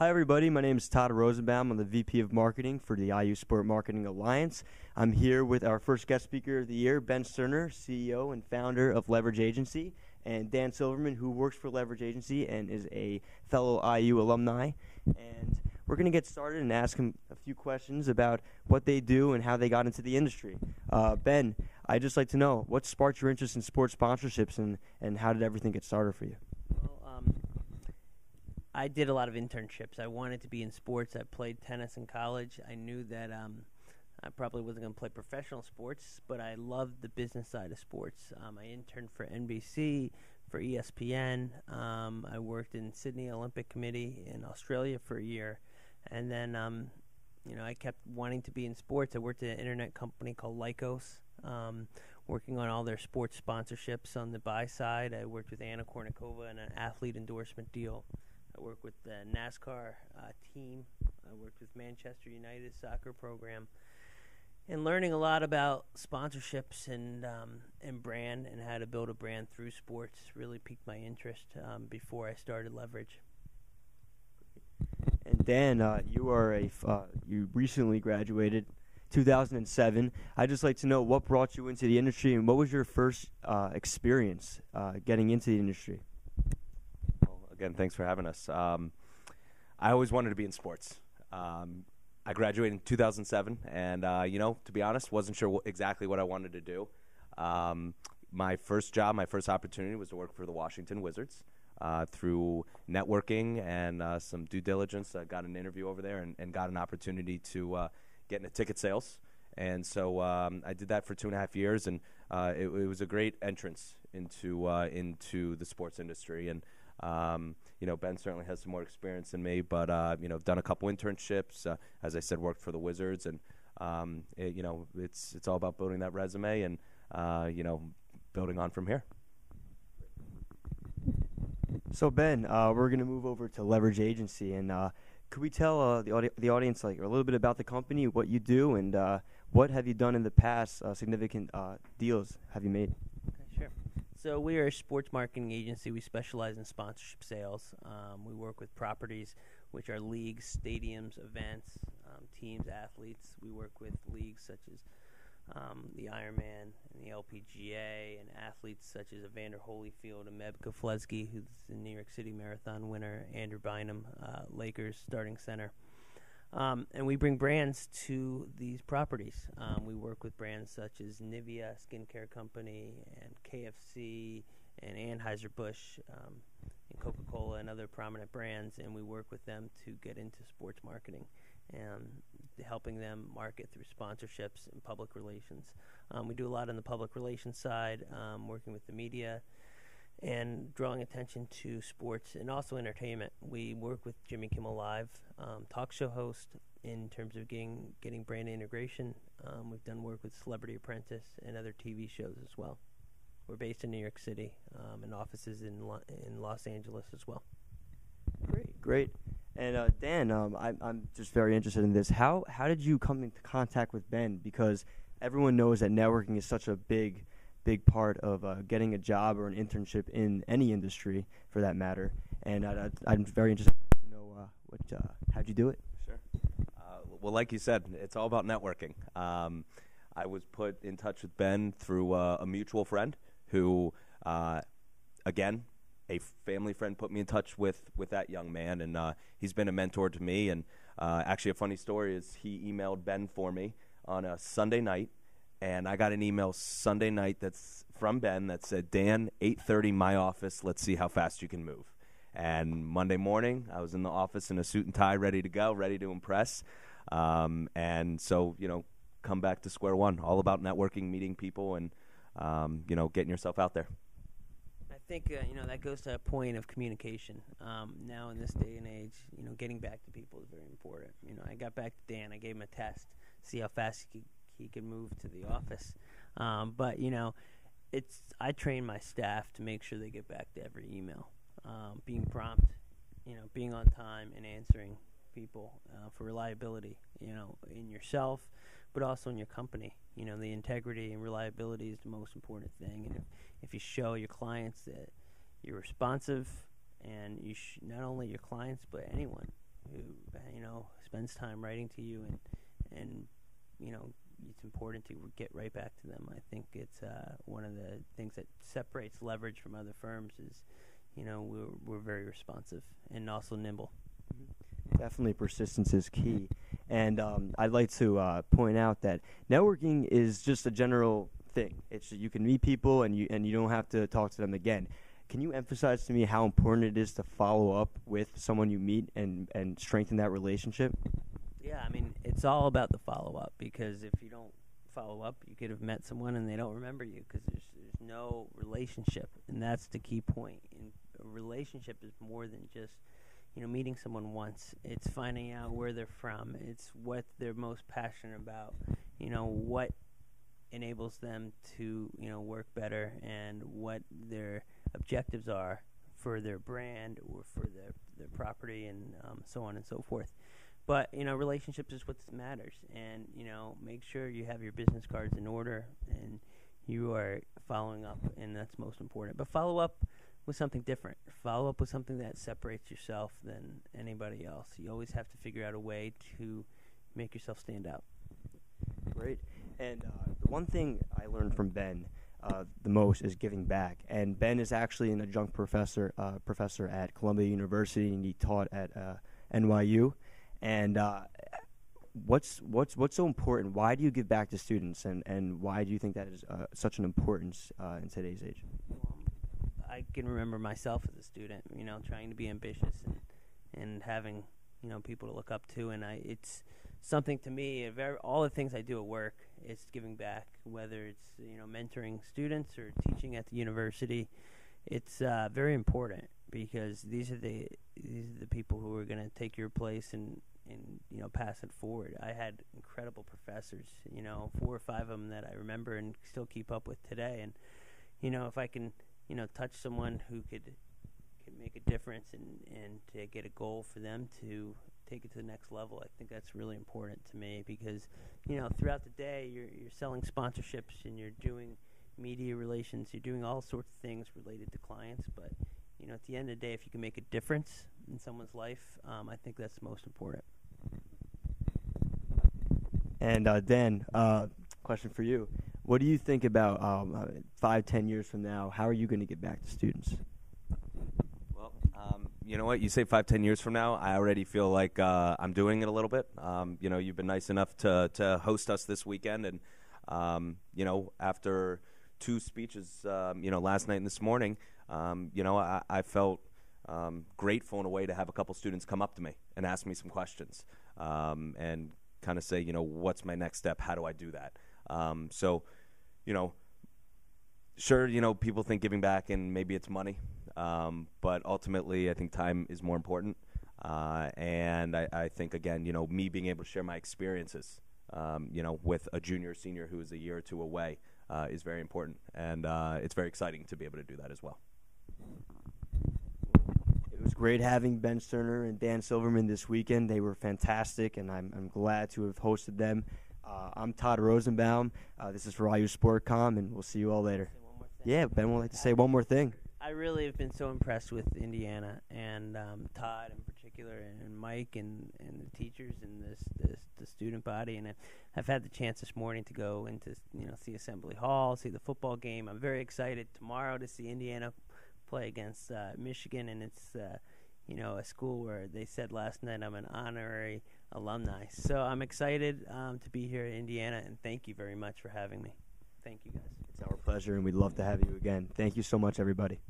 Hi, everybody. My name is Todd Rosenbaum. I'm the VP of Marketing for the IU Sport Marketing Alliance. I'm here with our first guest speaker of the year, Ben Sturner, CEO and founder of Leverage Agency, and Dan Silverman, who works for Leverage Agency and is a fellow IU alumni. And we're going to get started and ask him a few questions about what they do and how they got into the industry. Ben, I'd just like to know, what sparked your interest in sports sponsorships, and how did everything get started for you? I did a lot of internships. I wanted to be in sports. I played tennis in college. I knew that I probably wasn't going to play professional sports, but I loved the business side of sports. I interned for NBC, for ESPN. I worked in Sydney Olympic Committee in Australia for a year. And then, I kept wanting to be in sports. I worked at an internet company called Lycos, working on all their sports sponsorships on the buy side. I worked with Anna Kournikova on an athlete endorsement deal. I worked with the NASCAR team. I worked with Manchester United soccer program, and learning a lot about sponsorships and brand and how to build a brand through sports really piqued my interest before I started Leverage. And Dan, you recently graduated 2007. I'd just like to know what brought you into the industry, and what was your first experience getting into the industry? Again, thanks for having us. I always wanted to be in sports. I graduated in 2007, and, to be honest, wasn't sure exactly what I wanted to do. My first opportunity was to work for the Washington Wizards. Through networking and some due diligence, I got an interview over there and got an opportunity to get into ticket sales. And so I did that for 2.5 years, and it was a great entrance into the sports industry. And Ben certainly has some more experience than me, but done a couple internships. As I said, worked for the Wizards, and it's all about building that resume and building on from here. So Ben, we're going to move over to Leverage Agency, and could we tell the audience a little bit about the company, what you do, and what have you done in the past? Significant deals have you made? Okay, sure. So we are a sports marketing agency. We specialize in sponsorship sales. We work with properties, which are leagues, stadiums, events, teams, athletes. We work with leagues such as the Ironman and the LPGA, and athletes such as Evander Holyfield and Meb Keflezighi, who's the New York City Marathon winner, Andrew Bynum, Lakers starting center. And we bring brands to these properties. We work with brands such as Nivea Skincare Company and KFC and Anheuser-Busch and Coca-Cola and other prominent brands, and we work with them to get into sports marketing and helping them market through sponsorships and public relations. We do a lot on the public relations side, working with the media and drawing attention to sports and also entertainment. We work with Jimmy Kimmel Live, talk show host, in terms of getting brand integration. We've done work with Celebrity Apprentice and other TV shows as well. We're based in New York City and offices in Los Angeles as well. Great. And Dan, I'm just very interested in this. How did you come into contact with Ben? Because everyone knows that networking is such a big part of getting a job or an internship in any industry, for that matter. And I'm very interested to know how'd you do it? Sure. Well, like you said, it's all about networking. I was put in touch with Ben through a mutual friend who, again, a family friend put me in touch with that young man, and he's been a mentor to me. And actually, a funny story is he emailed Ben for me on a Sunday night, and I got an email Sunday night that's from Ben that said, "Dan, 8:30, my office. Let's see how fast you can move." And Monday morning, I was in the office in a suit and tie, ready to go, ready to impress. And so, come back to square one, all about networking, meeting people, and getting yourself out there. I think that goes to a point of communication. Now in this day and age, getting back to people is very important. I got back to Dan. I gave him a test, see how fast he could move to the office. But I train my staff to make sure they get back to every email, being prompt, being on time and answering people for reliability. In yourself, but also in your company. The integrity and reliability is the most important thing. And if you show your clients that you're responsive, and not only your clients but anyone, who spends time writing to you, and it's important to get right back to them. I think it's one of the things that separates Leverage from other firms is, we're very responsive and also nimble. Definitely persistence is key. And I'd like to point out that networking is just a general thing. You can meet people and you don't have to talk to them again. Can you emphasize to me how important it is to follow up with someone you meet and strengthen that relationship? Yeah, I mean, it's all about the follow-up, because if you don't follow up, you could have met someone and they don't remember you because there's no relationship, and that's the key point. And a relationship is more than just meeting someone once. It's finding out where they're from. It's what they're most passionate about. What enables them to work better, and what their objectives are for their brand or for their property, and so on and so forth. But relationships is what matters, and make sure you have your business cards in order and you are following up, and that's most important. But follow up with something different. Follow up with something that separates yourself than anybody else. You always have to figure out a way to make yourself stand out. Great. And the one thing I learned from Ben the most is giving back. And Ben is actually an adjunct professor at Columbia University, and he taught at NYU. And what's so important? Why do you give back to students, and why do you think that is such an importance in today's age? I can remember myself as a student, trying to be ambitious and having people to look up to, and it's something to me. All the things I do at work, it's giving back. Whether it's mentoring students or teaching at the university, it's very important, because these are the people who are going to take your place and pass it forward. I had incredible professors, 4 or 5 of them that I remember and still keep up with today. And if I can touch someone who could make a difference and to get a goal for them to take it to the next level, I think that's really important to me, because throughout the day you're selling sponsorships and you're doing media relations, you're doing all sorts of things related to clients, but at the end of the day, if you can make a difference in someone's life, I think that's most important. And Dan, question for you. What do you think about 5-10 years from now? How are you going to get back to students? Well, you know what? You say 5-10 years from now, I already feel like I'm doing it a little bit. You've been nice enough to host us this weekend, and after 2 speeches, last night and this morning, I felt grateful in a way to have a couple students come up to me and ask me some questions, and kind of say, what's my next step? How do I do that? Sure, people think giving back and maybe it's money, but ultimately I think time is more important. And I think, again, me being able to share my experiences, with a junior or senior who is a year or 2 away is very important. And it's very exciting to be able to do that as well. It was great having Ben Sturner and Dan Silverman this weekend. They were fantastic, and I'm glad to have hosted them. I'm Todd Rosenbaum. This is for IUSportCom, and we'll see you all later. Yeah, Ben would like to say one more thing. I really have been so impressed with Indiana, and Todd in particular, and Mike, and the teachers, and the student body. And I've had the chance this morning to go into see Assembly Hall, see the football game. I'm very excited tomorrow to see Indiana play against Michigan, and it's a school where they said last night I'm an honorary alumni. So I'm excited to be here in Indiana, and thank you very much for having me. Thank you, guys. It's our pleasure, and we'd love to have you again. Thank you so much, everybody.